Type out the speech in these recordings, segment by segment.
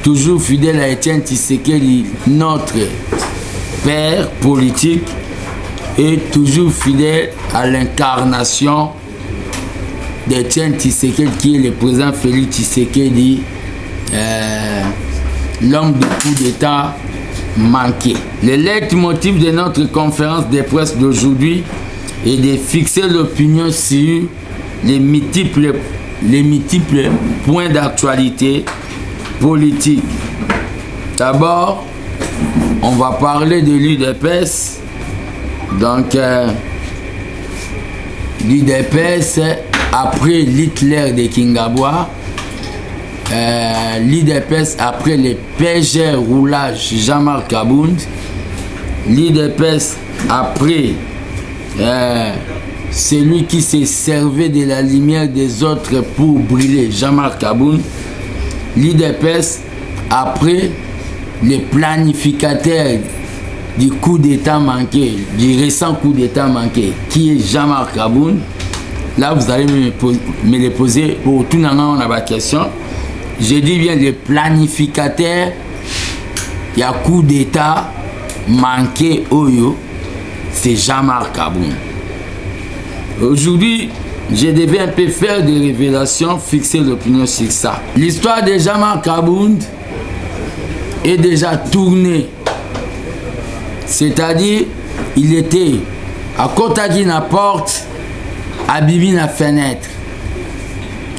toujours fidèle à Étienne Tshisekedi, notre père politique, et toujours fidèle à l'incarnation d'Étienne Tshisekedi, qui est le président Félix Tshisekedi, l'homme du coup d'État manqué. Le leitmotiv de notre conférence de presse d'aujourd'hui est de fixer l'opinion sur les multiples points d'actualité politique. D'abord, on va parler de l'UDPS. Donc, l'UDPS, après l'Hitler de Kingabwa, l'UDPS après le PG roulage Jean-Marc Kabound, l'UDPS après celui qui s'est servi de la lumière des autres pour brûler Jean-Marc Kabound, l'UDPS après les planificateurs du coup d'État manqué, du récent coup d'État manqué, qui est Jean-Marc Kabound. Là, vous allez me les poser pour tout le monde, on a ma question. Je dis bien le planificateur, il y a coup d'État manqué, Oyo, c'est Jean-Marc Kabound. Aujourd'hui, je devais un peu faire des révélations, fixer l'opinion sur ça. L'histoire de Jean-Marc Kabound est déjà tournée. C'est-à-dire, il était à côté de la porte, abîmé la fenêtre.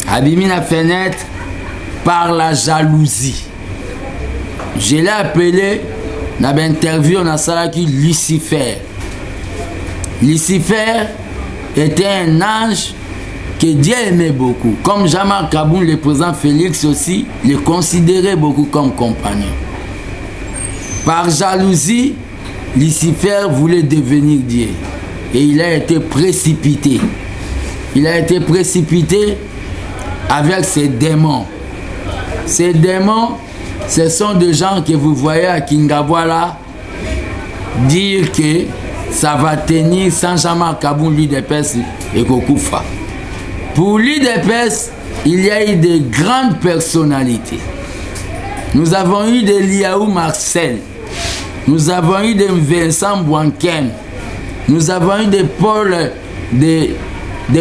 Abîmé la fenêtre par la jalousie. Je l'ai appelé dans l'interview, on a ça qui Lucifer. Lucifer était un ange que Dieu aimait beaucoup. Comme Jean-Marc Kabound, le président Félix aussi, le considérait beaucoup comme compagnon. Par jalousie, Lucifer voulait devenir Dieu. Et il a été précipité. Il a été précipité avec ses démons. Ces démons, ce sont des gens que vous voyez à Kingabwa là, dire que ça va tenir sans Jean-Marc Kabound, l'UDPS et Kokufa. Pour l'UDPS, il y a eu de grandes personnalités. Nous avons eu de Liaou Marcel, nous avons eu de Vincent Bouanken, nous avons eu de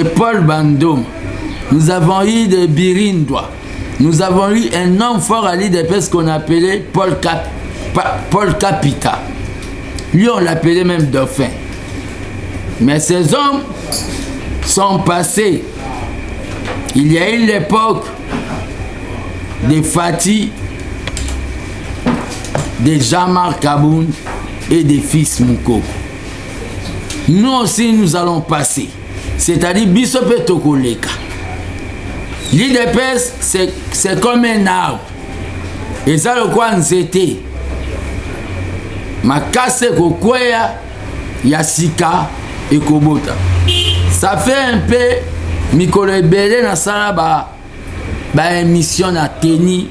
Paul Bandom, nous avons eu de Birindwa, nous avons eu un homme fort à l'UDPS qu'on appelait Paul Capita. Lui, on l'appelait même Dauphin. Mais ces hommes sont passés. Il y a eu l'époque de Fatih, de Jean-Marc Kabound et des fils Mouko. Nous aussi, nous allons passer. C'est-à-dire, Bissope Tokoleka. L'UDPS, c'est comme un arbre. Et ça, le quoi, c'était Makase Kokweya, Yasika et Kobota. Ça fait un peu Mikolo Ebele na sala ba émission na teni.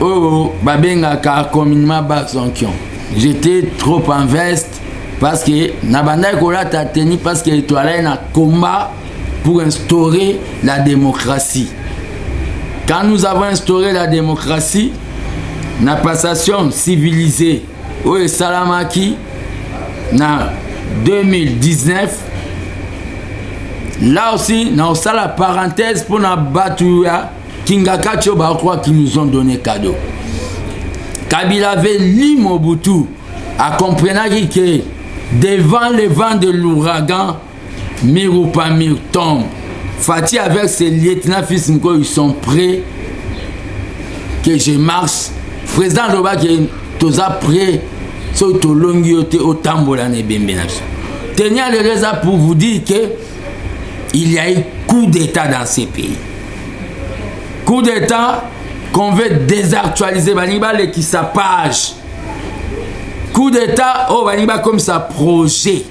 Oh, babenga ka communément Bazonkion. J'étais trop en veste parce que Nabanda Kola ta teni parce que l'étoile na combat pour instaurer la démocratie. Quand nous avons instauré la démocratie, la passation civilisée au Salamaki, en 2019, là aussi, nous avons la parenthèse pour nous battre Kingakacho Bakwa qui nous ont donné cadeau. Kabila avait lu Mobutu à comprendre que devant le vent de l'ouragan, mur ou pas mur tombe. Fatih avec ses lieutenants fils Mko, ils sont prêts que je marche. Président Loba qui est tous prêts, sur tout l'ongioté au tambour ne bembenation. Tenez le réseau pour vous dire que il y a eu coup d'État dans ces pays. Coup d'État qu'on veut désactualiser, Baniba qui sa page. Coup d'État, oh Baniba comme ça projet.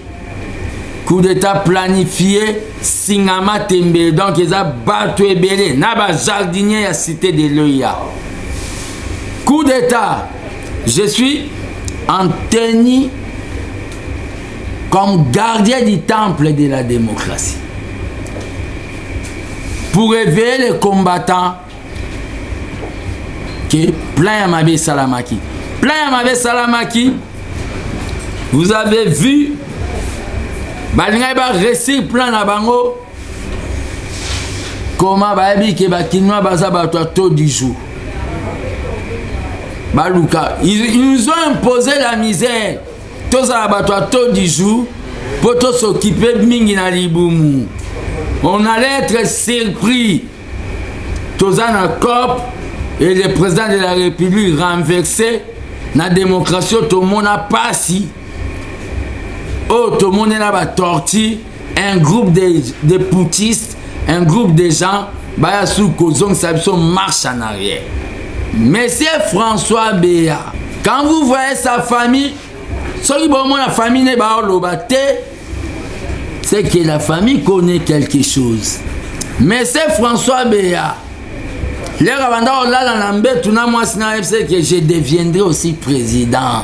Coup d'État planifié, Singama Tembe, donc ils ont battu et belé, Naba jardinier à cité de l'Oya. Coup d'État, je suis en tenue comme gardien du temple de la démocratie. Pour réveiller les combattants que plan Yamabe Salamaki. Plan Yamabe Salamaki, vous avez vu, Balinga va réussir plan na bango. Comment va dire que Bakinois baza bato du jour. Baluka, ils nous ont imposé la misère. Tous à bato du jour pour tous s'occuper de mingi na libumu. On allait être surpris. Tous en COP et le président de la République renversé. La démocratie, tout le monde a passé. Oh, tout le monde est là, torti. Un groupe de poutistes, un groupe de gens, bah, sous Kozong, ça marche en arrière. Monsieur François Béa, quand vous voyez sa famille, ceux qui vont la famille n'est pas l'obate, c'est que la famille connaît quelque chose. Monsieur François Béa, les Rwandais là dans l'ambé, tout le monde sait que je deviendrai aussi président.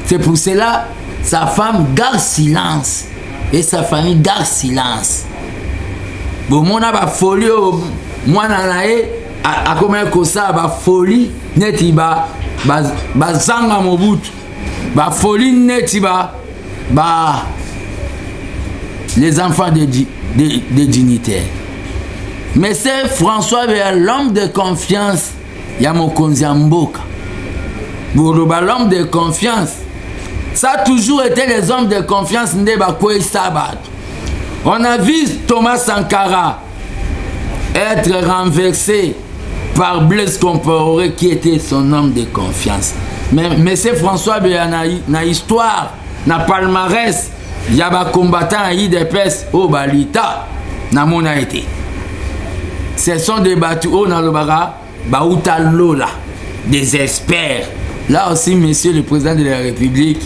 C'est pour cela sa femme garde silence et sa famille garde silence. Bon, mon a ba folie, moi nanae a comme ça ba folie neti ba zanga mobutu ba folie neti ba les enfants de dignitaires. Mais c'est François Béa, l'homme de confiance, Yamokonzi Mboka. Bourouba, l'homme de confiance. Ça a toujours été les hommes de confiance. On a vu Thomas Sankara être renversé par Blaise Compaoré qui était son homme de confiance. Mais c'est François Béa, na histoire, na palmarès, il y a des combattants à IDPS au Balita, na mona été. Ce sont des battus au Nalobara, Baouta Lola, des experts. Là aussi, monsieur le président de la République,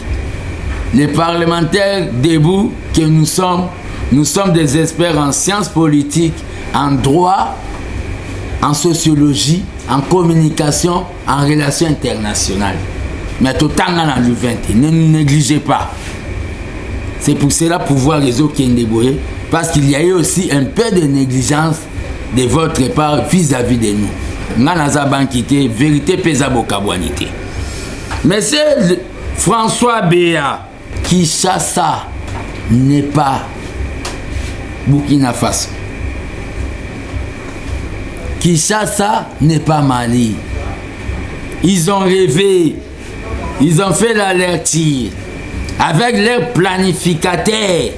les parlementaires debout que nous sommes des experts en sciences politiques, en droit, en sociologie, en communication, en relations internationales. Mais tout le temps dans l'U20, ne nous négligez pas. C'est pour cela pouvoir les autres qui ont débrouillé, parce qu'il y a eu aussi un peu de négligence de votre part vis-à-vis de nous. Nanaza Bankité, vérité pesa bokabwanité. Monsieur François Béa, Kinshasa n'est pas Burkina Faso. Kinshasa n'est pas Mali. Ils ont rêvé, ils ont fait l'alertir avec leur planificateur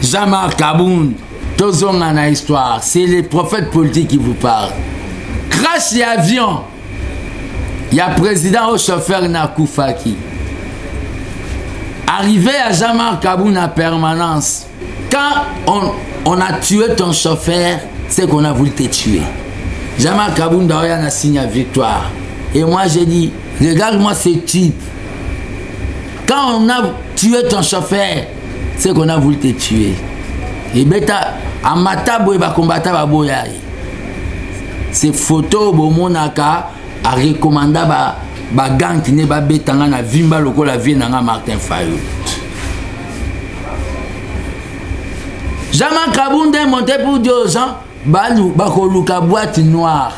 Jean-Marc Aboun. Tous ont une histoire. C'est les prophètes politiques qui vous parlent. Crash l'avion. Il y a président au chauffeur Nakoufaki. Arrivé à Jean-Marc Aboun en permanence. Quand on a tué ton chauffeur, c'est qu'on a voulu te tuer. Jean-Marc Aboun d'ailleurs a signé la victoire. Et moi j'ai dit, regarde-moi ce type. Quand on a tué ton chauffeur, c'est qu'on a voulu te tuer. Et bêta, à Matabo et Bakombata Baboyaï. Ces photos, Bomonaka, a recommandé ba gang qui n'est pas bétanga na vimba loko la vie nanga Martin Fayou. Jean-Marc Aboun est monté pour dire aux gens, bakoluka boîte noire.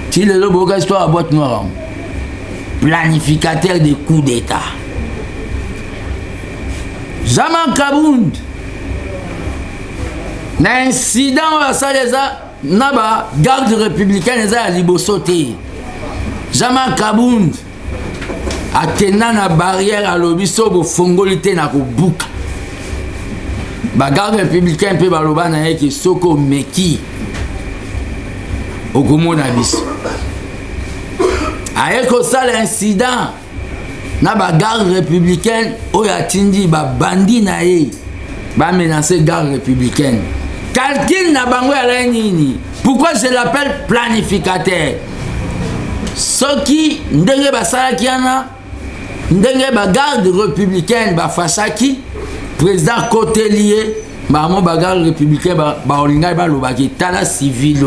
Si le loboka histoire à boîte noire. Planificateur des coups d'État. Jean-Marc Aboun. L'incident ça les a naba garde républicain les a libosoté. Jean-Marc Aboun a tenu la barrière à l'obiso pour fongolité na kubuka. Ba garde républicain peut baloba na yeki soko meki. Okomona biso. Ayeko ça l'incident na ba garde républicaine oyatindi ba bandi na ye ba menacer garde républicaine. Calcul na bango ya nini. Pourquoi je l'appelle planificateur? Ce qui ndenge basalaki yana ndenge ba garde républicaine ba fachaki président côté lié ba mo ba garde républicain ba olinga ba lobaki tala civil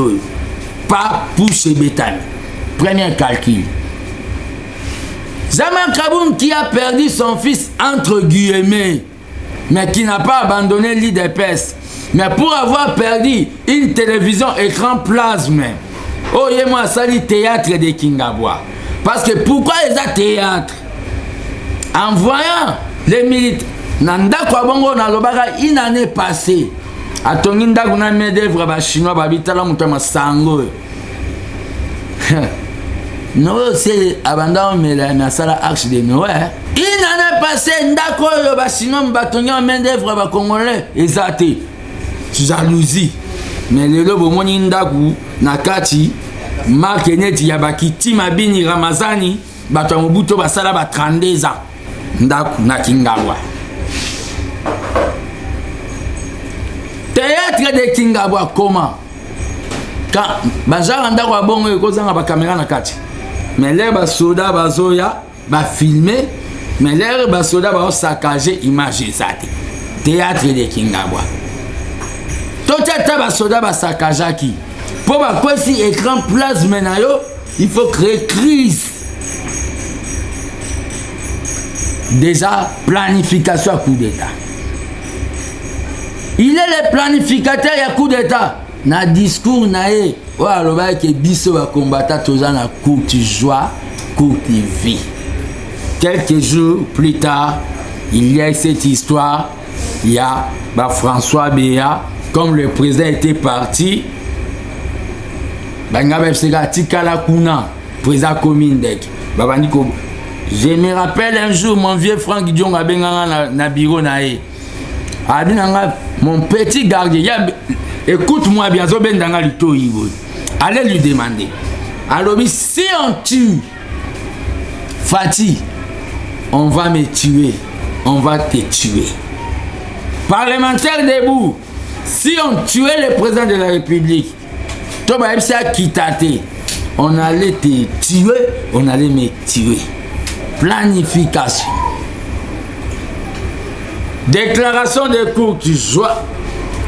pas pour chez bétail. Premier calcul. Jean-Marc Aboun qui a perdu son fils entre guillemets mais qui n'a pas abandonné l'IDPS. Mais pour avoir perdu une télévision écran plasma, Oh, il y a moi, ça dit théâtre de Kingabwa. Parce que pourquoi ils ont théâtre? En voyant les militaires, Nanda Kwabongo Nalobara, une année passée, à Tonginda, on a mis des vrais chinois, Babitala, Moutama Sango. Non, c'est abandon, mais la salle arche de Noé. Une année passée, Ndako, le chinois, Batonga, main d'œuvre, Congolais, exacté. Jalousie. Mais le lobo, mon Ndaku, Nakati, Mark Neti, Yabaki, Timabini, Ramazani, Batomobuto, Basala, 32 ans. Ndaku, Nakingabwa. Théâtre de Kingabwa, comment? Quand Bajar Ndaku a bon, il y a une caméra Nakati. Mais les soldats bazoya ba filmer, mais les soldats ba saccager image exacte. Théâtre de Kingabwa. Tout les soldats ba saccager qui. Pour ba quoi si écran place menayo, il faut créer crise. Déjà planification à coup d'état. Il est le planificateur à coup d'état. Na discours nae. Ouais, le bail que biso va combattre tous en la courte joie, courte vie. Quelques jours plus tard, il y a cette histoire. Il y a François Béa, comme le président était parti. Président Komindek. Je me rappelle un jour, mon vieux Franck Dion a bien na bureau nae. Mon petit gardien, écoute-moi bien, allez lui demander. Alors, si on tue Fati, on va me tuer, on va te tuer. Parlementaire debout, si on tuait le président de la République, on allait te tuer, on allait me tuer. Planification. Déclaration de courte joie.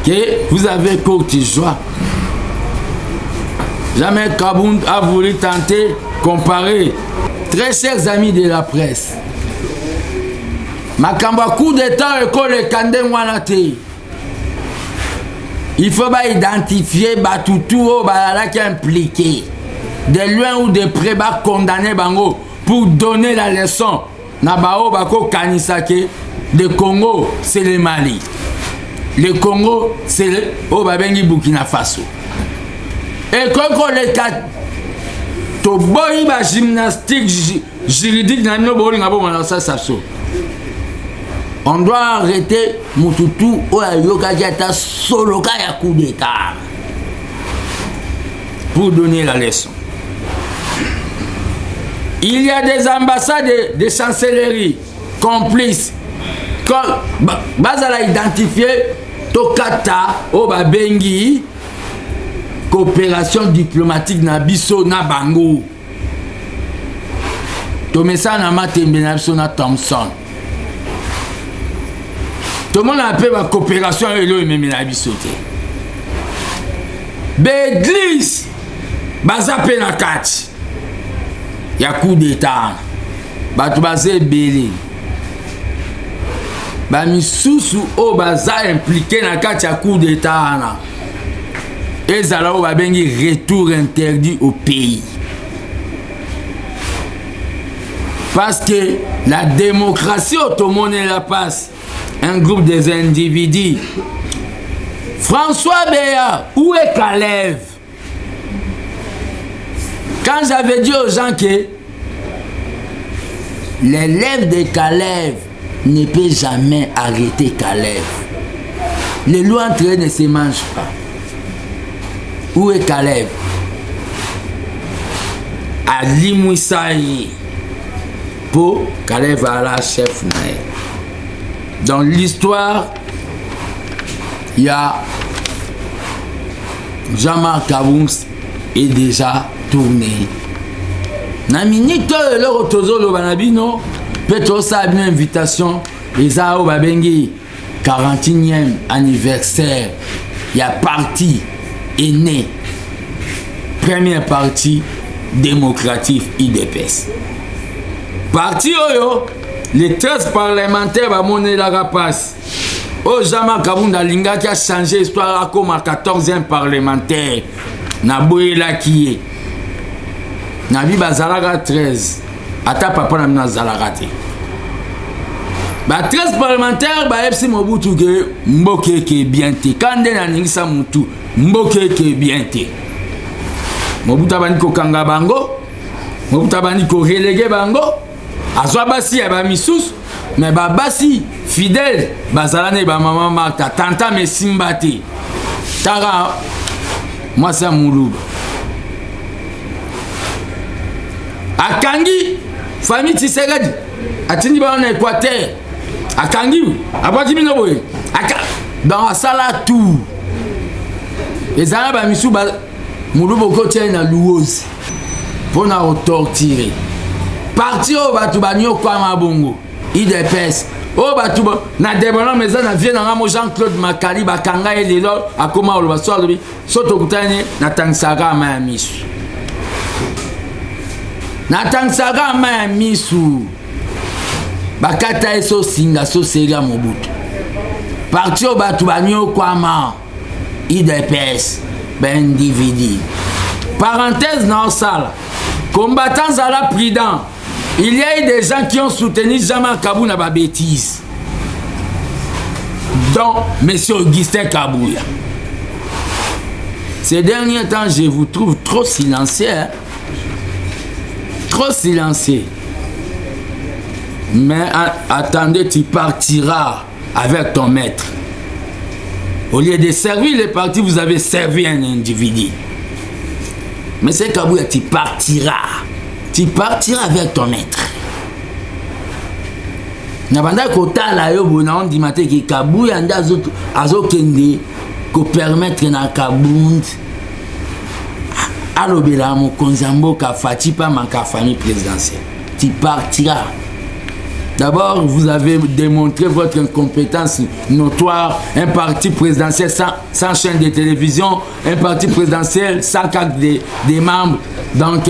Que vous avez courte joie. Jamais Kabound a voulu tenter, comparer. Très chers amis de la presse. Makamba coup d'état et le Kandé Wanate. Il faut pas identifier Batoutou qui est impliqué. De loin ou de près, condamner Bango pour donner la leçon. Nabao Bako Kanisake. Le Congo, c'est le Mali. Le Congo, c'est le Obabengi Burkina Faso. Et quand on les quatre, to boy ba gymnastique juridique na no bowling abo manasa sapso. On doit arrêter Mututu ou Ayoka Diata solo ya coup d'état pour donner la leçon. Il y a des ambassades de chancellerie complices. Quand Bazala identifié Tokata Obabengi coopération diplomatique na biso na bango. Tomesa na matembe na biso na Thompson. Tout le monde appelle la coopération et l'eau même na biso te. L'église bazape na kati. Ya coup d'état. Batu bazé belé. Ba misusu o baza impliqué na kati ya coup d'état na. Ezala o babengi retour interdit au pays. Parce que la démocratie automone la passe. Un groupe des individus. François Béa, où est Kalev? Quand j'avais dit aux gens que l'élève de Kalev ne peut jamais arrêter Kalev. Les lois entre eux ne se mangent pas. Où est Kalev? À Limouissaï. Pour Kalev à la chef. Dans l'histoire, il y a Jean-Marc Kaboums est déjà tourné. Na minute le rotozo lo banabino peut ça une invitation les ao babengi 41e anniversaire. Il y a parti est né. Première partie démocratique IDPS. Parti oyo les 13 parlementaires va monter la rapace. Oh Jean-Marc Kabounda Linga qui a changé l'histoire comme à 14e parlementaire. na boyelaki ye na bi bazalaka 13 ata papa na mina azalaka te ba 13 parlementaire ba FC Mobutu ke mboke ke bien te kande na ningisa mutu mboke ke bien te Mobutu abandi ko kanga bango Mobutu abandi ko relege bango azwa basi ya ba misusu mais ba basi fidèle bazalane ba mama Martha tanta mesimba te tara moi ça Muluba akangi famille Tshisekedi atindi ba na Équateur akangi abaki bino boye dans la salle tout les arabes ba misu ba Muluba ko tient na louose pour na torturer parti au batu banyo kwa mabongo IDPS o batu na débonant maison na vie na Jean-Claude Makali bakanga elelo akoma oloba so alobi soto kutane na tangsaka ma misu na tangsaka ma misu bakata eso singa so sega Mobutu parti au batu banyo kwa ma IDPS ben individu parenthèse dans salle combattants à la prudent. Il y a eu des gens qui ont soutenu Jean Kabou à ma bêtise. Dont M. Augustin Kabouya. Ces derniers temps, je vous trouve trop silencieux. Hein? Trop silencieux. Mais attendez, tu partiras avec ton maître. Au lieu de servir les partis, vous avez servi un individu. Mais c'est Kabouya, tu partiras. Tu partiras avec ton maître. Nabanda kota la yo bona on dit maté ki Kabouya nda azokende ko permettre na Kabund alobela mo konzambo ka fati pa manka famille présidentielle. Tu partiras. D'abord, vous avez démontré votre incompétence notoire. Un parti présidentiel sans chaîne de télévision, un parti présidentiel sans carte des membres. Donc,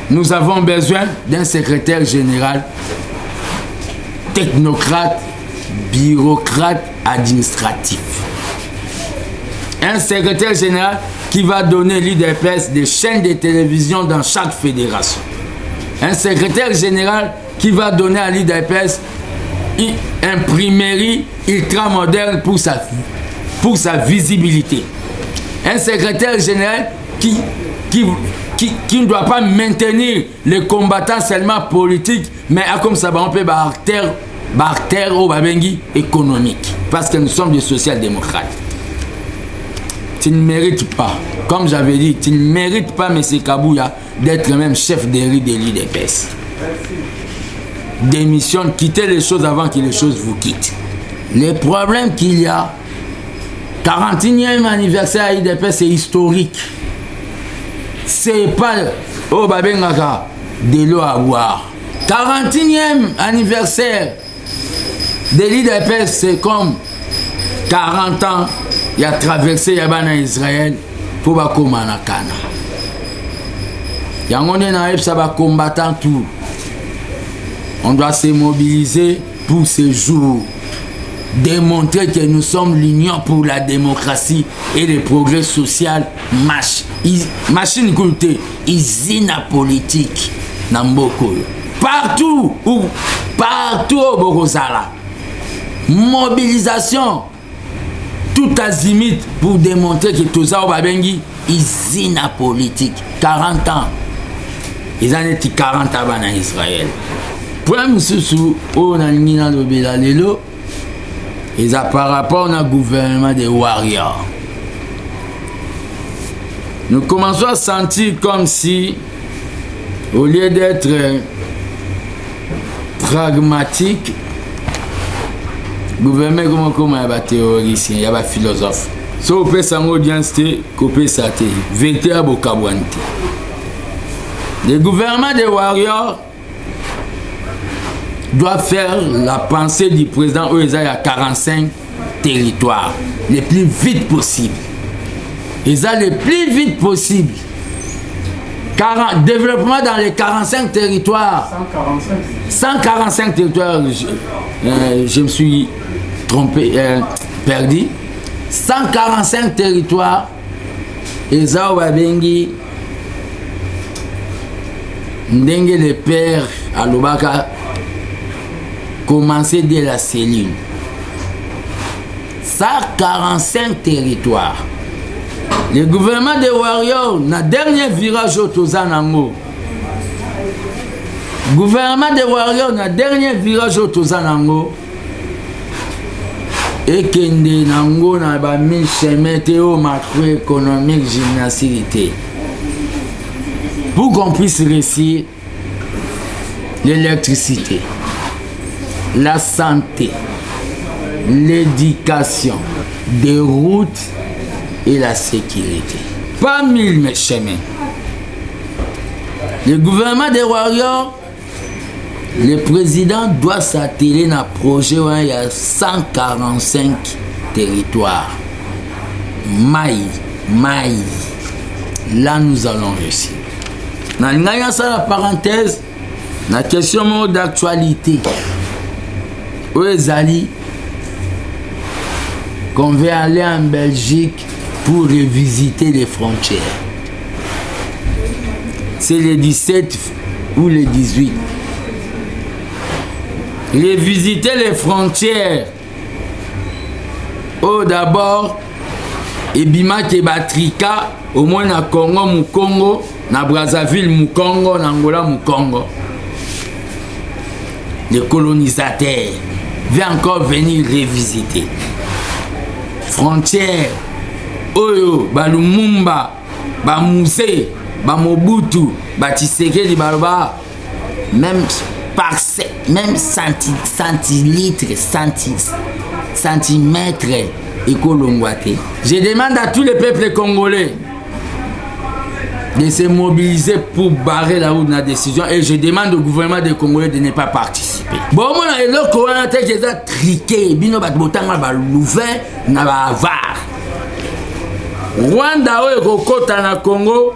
nous avons besoin d'un secrétaire général, technocrate, bureaucrate, administratif. Un secrétaire général qui va donner l'IDPS des chaînes de télévision dans chaque fédération. Un secrétaire général qui va donner à l'IDPS une imprimerie ultra moderne pour sa visibilité. Un secrétaire général qui ne doit pas maintenir les combattants seulement politiques, mais comme ça, on peut barter au babengi économique. Parce que nous sommes des social-démocrates. Tu ne mérites pas, comme j'avais dit, tu ne mérites pas, M. Kabouya, d'être même chef de l'IDPS. Démissionne, quittez les choses avant que les choses vous quittent. Les problèmes qu'il y a, 41e anniversaire à l'IDPS, c'est historique. C'est pas au Babengaka de l'eau à boire. 41e anniversaire de l'IDPS, c'est comme 40 ans, il a traversé Yabana Israël pour Bakomana Kana. Yangone Naïf, ça va combattre tout. On doit se mobiliser pour ce jour. Démontrer que nous sommes l'union pour la démocratie et le progrès social. Machine culture, usine politique. Namboko. Partout au Bogozala. Mobilisation. Tout azimut pour démontrer que tout ça au Babengi, usine politique. 40 ans. Ils en étaient 40 ans en Israël. Problème sous on a mina de Belalelo, et ça par rapport au gouvernement des warriors. Nous commençons à sentir comme si, au lieu d'être pragmatique, le gouvernement comme il y a des théoriciens, il y a des philosophes. Si on peut s'en audience, on peut s'attendre. Vérité à Bokabouante. Le gouvernement des warriors doit faire la pensée du président Oeza à 45 territoires, le plus vite possible. Ils ont le plus vite possible. Développement dans les 45 territoires. 145 territoires, je me suis trompé, perdu. 145 territoires eza babengi ndenge le père alobaka commencer dès la cellule. Ça 45 territoires. Le gouvernement des Warriors na dernier virage au Tozanango. Gouvernement des Warriors na dernier virage au Tozanango. Et kende nango na ba mi chemin théo macroéconomique gymnastique. Pour qu'on puisse réussir l'électricité, la santé, l'éducation, des routes et la sécurité. Pas 1000 chemins. Le gouvernement des Warriors, le président doit s'atteler dans un projet où il y a 145 territoires. Maï. Là, nous allons réussir. Dans la parenthèse, la question d'actualité. Où est Ali? Qu'on veut aller en Belgique pour revisiter les frontières. C'est le 17 ou le 18. Revisiter les frontières. Oh, d'abord, Ebima Kebatrika, au moins na Congo, Mukongo, na Brazzaville, Mukongo, na Angola, Mukongo. Les colonisateurs vont encore venir revisiter. Frontières, Oyo, Balumumba, Bamuse, Bamobutu, Batiseke, Baloba, même centilitres, centimètres et colonguaté. Je demande à tous les peuples congolais de se mobiliser pour barrer la route de la décision et je demande au gouvernement des Congolais de ne pas participer. Bon, moi, le Coran a été triqué, bino bat botanga ba louvain na ba avar. Rwanda o ekokota na Congo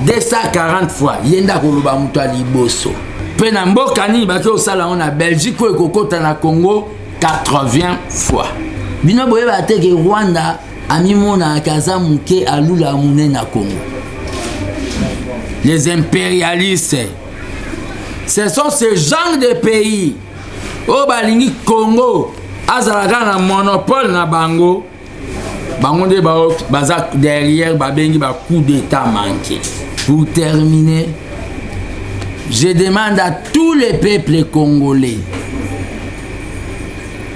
240 fois. Yenda koloba mutu aliboso. Pe na mboka ni baki osala on na Belgique o ekokota na Congo 80 fois. Bino boye ba te ke Rwanda amimona kaza muke alula mune na Congo. Les impérialistes, ce sont ce genre de pays au balingi Congo azalaka na monopole na bango de bazak derrière babengi ba coup d'état manqué. Pour terminer, je demande à tous les peuples congolais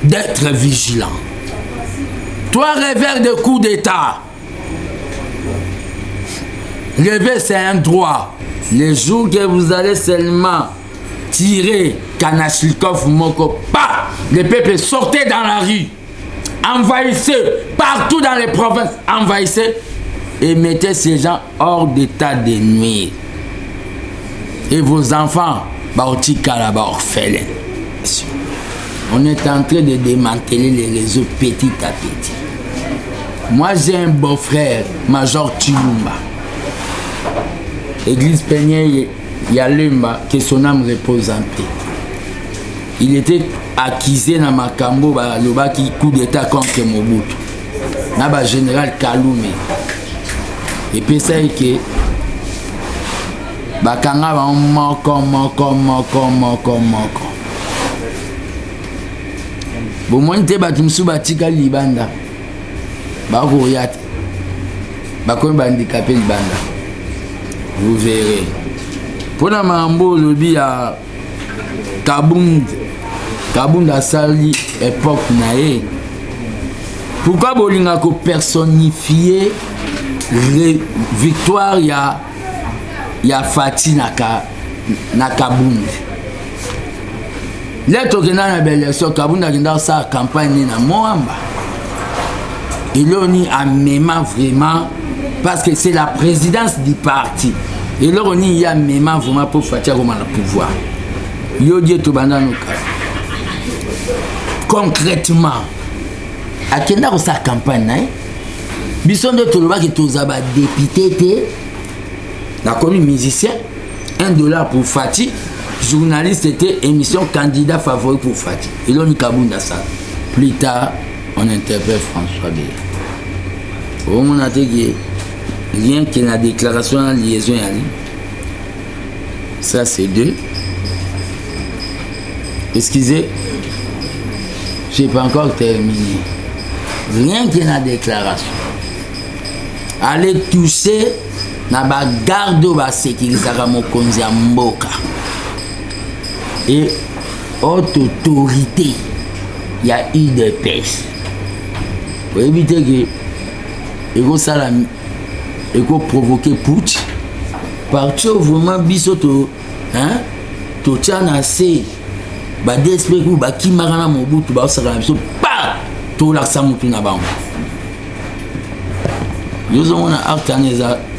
d'être vigilants. Toi rêveur de coup d'état, rêver c'est un droit. Les jours que vous allez seulement tirer Kanachnikov Moko, pas, les peuples sortez dans la rue, envahissez partout dans les provinces, envahissez et mettez ces gens hors d'état de nuire. Et vos enfants, Baotika là-bas, orphelins. On est en train de démanteler les réseaux petit à petit. Moi j'ai un beau-frère, Major Chilumba. Église Peigné Yalumba, que son âme repose en paix. Il était accusé dans Makambo, le qui coup d'état contre Mobutu. Naba général Kalume. Et puis ça est que Bakanga va moko. Bon moi n'était pas tout batika libanda. Bako yate. Bako handicapé libanda. Vous verrez. Pour la mambo lobby à Kabound a sali époque naé. Pourquoi bolinga ko personnifier victoire ya Fati na Kabound. Leto kena na belle so Kabound a kenda sa campagne na Moamba. Il a même vraiment parce que c'est la présidence du parti. Et là, on y a même vraiment pour faire le pouvoir. Yo dit tout concrètement, à quelle heure sa campagne, bison de Toloba qui tous a député, la commune musicien, $1 pour Fati, journaliste était émission candidat favori pour Fati. Et là, on y a ça. Plus tard, on interprète François Béa. On a dit rien que la déclaration en liaison. Ça, c'est 2. Excusez, je n'ai pas encore terminé. Rien que la déclaration. Allez toucher na ba garde ba sécurisera mokonzi ya mboka. Et haute autorité, il y a eu des pêches. Pour éviter que il faut provoquer putsch. Partout vraiment bisoto, hein, to tient assez. Ba d'esprit ou ba qui marana mobutu ba osaka biso pa to la samutu na bango. Nous avons un acte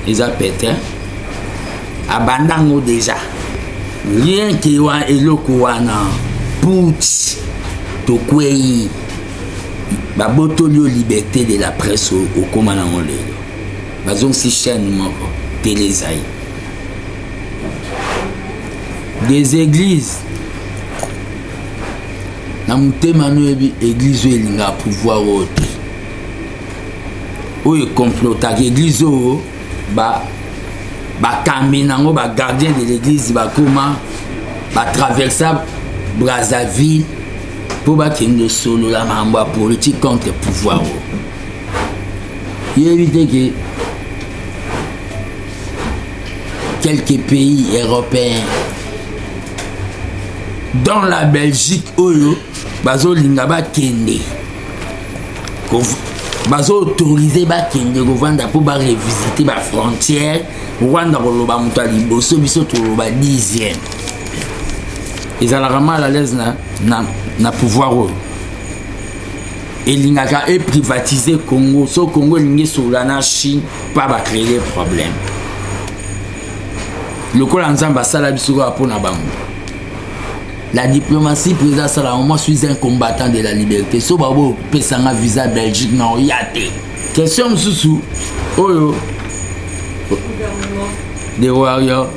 ils a pété. Abandango déjà. Rien qui wa eloko wana putsch to kwei. Ba botolio liberté de la presse au commandant lelo. Bazon si chaîne moko télésaï. Des églises. Na mutema no église elinga pouvoir ote. Oyo complota église o ba kambi nango ba gardien de l'église ba comment ba traverser Brazzaville pour ba kende solo la mambo politique contre pouvoir. Il évite que quelques pays européens dans la Belgique oyo bazo linga ba kende bazo autorisé ba kende kovanda pour ba revisiter ba frontière Rwanda koloba mutu liboso biso to loba 10e. Ils ont vraiment à l'aise na pouvoir oyo elingaka et privatiser Congo so Congo lingi sola na Chine pas ba créer des problèmes. Le col ensemble sala biso pour na bango. La diplomatie président ça moi suis un combattant de la liberté. So babo pesanga visa Belgique non yate. Question sous oyo des warriors.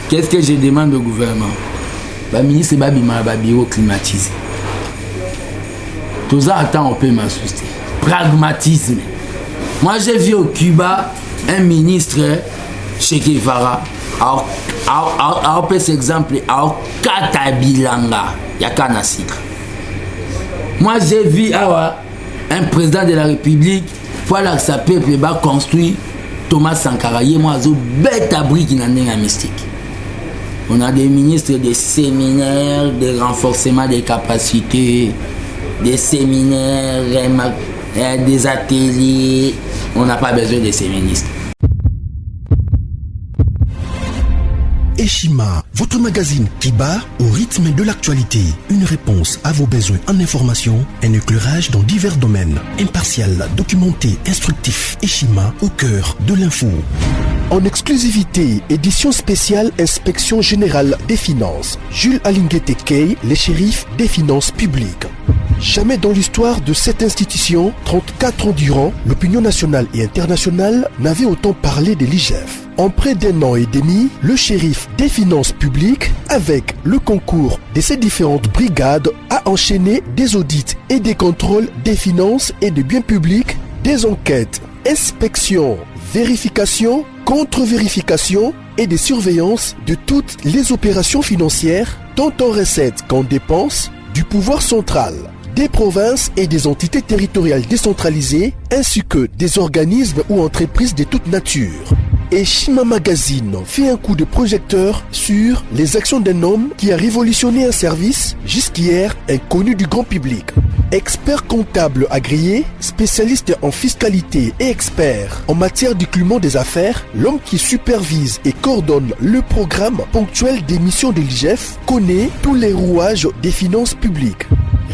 Qu'est-ce que je demande au gouvernement? Ba ministre babima ba bureau climatisé. Tout ça attend on peut m'assister. Pragmatisme. Moi j'ai vu au Cuba un ministre Che Guevara alors par exemple à Katabilanga yakana sika. Moi j'ai vu un président de la République pour la sa peuple va construire Thomas Sankara moi zo bête abri qui n'en est mystique. On a des ministres des séminaires de renforcement des capacités, des séminaires, des ateliers. On n'a pas besoin de ces ministres. Eshima, votre magazine qui bat au rythme de l'actualité. Une réponse à vos besoins en information, un éclairage dans divers domaines. Impartial, documenté, instructif. Eshima, au cœur de l'info. En exclusivité, édition spéciale Inspection Générale des Finances. Jules Alinguete Key, les shérifs des finances publiques. Jamais dans l'histoire de cette institution, 34 ans durant, l'opinion nationale et internationale n'avait autant parlé de l'IGF. En près d'un an et demi, le shérif des finances publiques, avec le concours de ses différentes brigades, a enchaîné des audits et des contrôles des finances et des biens publics, des enquêtes, inspections, vérifications, contre-vérifications et des surveillances de toutes les opérations financières, tant en recettes qu'en dépenses, du pouvoir central, des provinces et des entités territoriales décentralisées, ainsi que des organismes ou entreprises de toute nature. Et Shima Magazine fait un coup de projecteur sur les actions d'un homme qui a révolutionné un service jusqu'hier inconnu du grand public. Expert comptable agréé, spécialiste en fiscalité et expert en matière du climat des affaires, l'homme qui supervise et coordonne le programme ponctuel des missions de l'IGF connaît tous les rouages des finances publiques.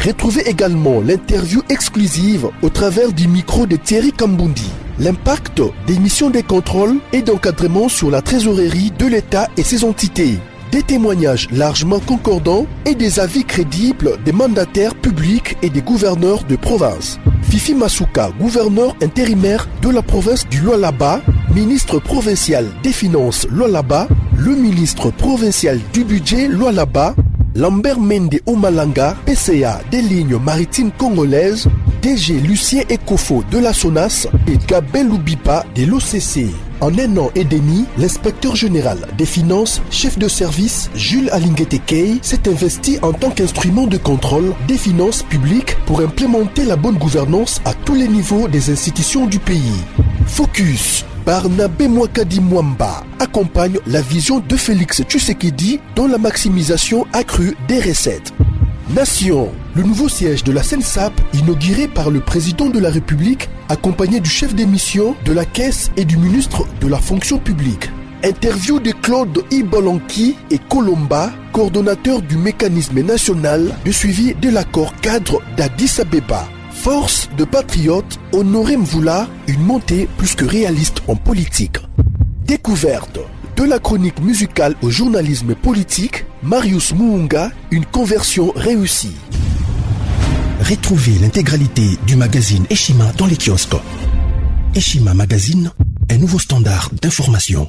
Retrouvez également l'interview exclusive au travers du micro de Thierry Kambundi. L'impact des missions de contrôle et d'encadrement sur la trésorerie de l'État et ses entités. Des témoignages largement concordants et des avis crédibles des mandataires publics et des gouverneurs de province. Fifi Masuka, gouverneur intérimaire de la province du Lualaba, ministre provincial des Finances Lualaba, le ministre provincial du budget Lualaba, Lambert Mende Omalanga, PCA des lignes maritimes congolaises, DG Lucien Ekofo de la SONAS et Gabin Loubipa de l'OCC. En 1 an et demi, l'inspecteur général des finances, chef de service Jules Alinguete Key, s'est investi en tant qu'instrument de contrôle des finances publiques pour implémenter la bonne gouvernance à tous les niveaux des institutions du pays. Focus. Barnabé Mwakadi Mwamba accompagne la vision de Félix Tshisekedi dans la maximisation accrue des recettes. Nation. Le nouveau siège de la SENSAP, inauguré par le président de la République, accompagné du chef des missions de la Caisse et du ministre de la Fonction publique. Interview de Claude Ibolanki et Colomba, coordonnateur du mécanisme national de suivi de l'accord cadre d'Addis Abeba. Force de patriotes, Honoré Mvula, une montée plus que réaliste en politique. Découverte. De la chronique musicale au journalisme politique, Marius Muunga, une conversion réussie. Retrouvez l'intégralité du magazine Eshima dans les kiosques. Eshima Magazine, un nouveau standard d'information.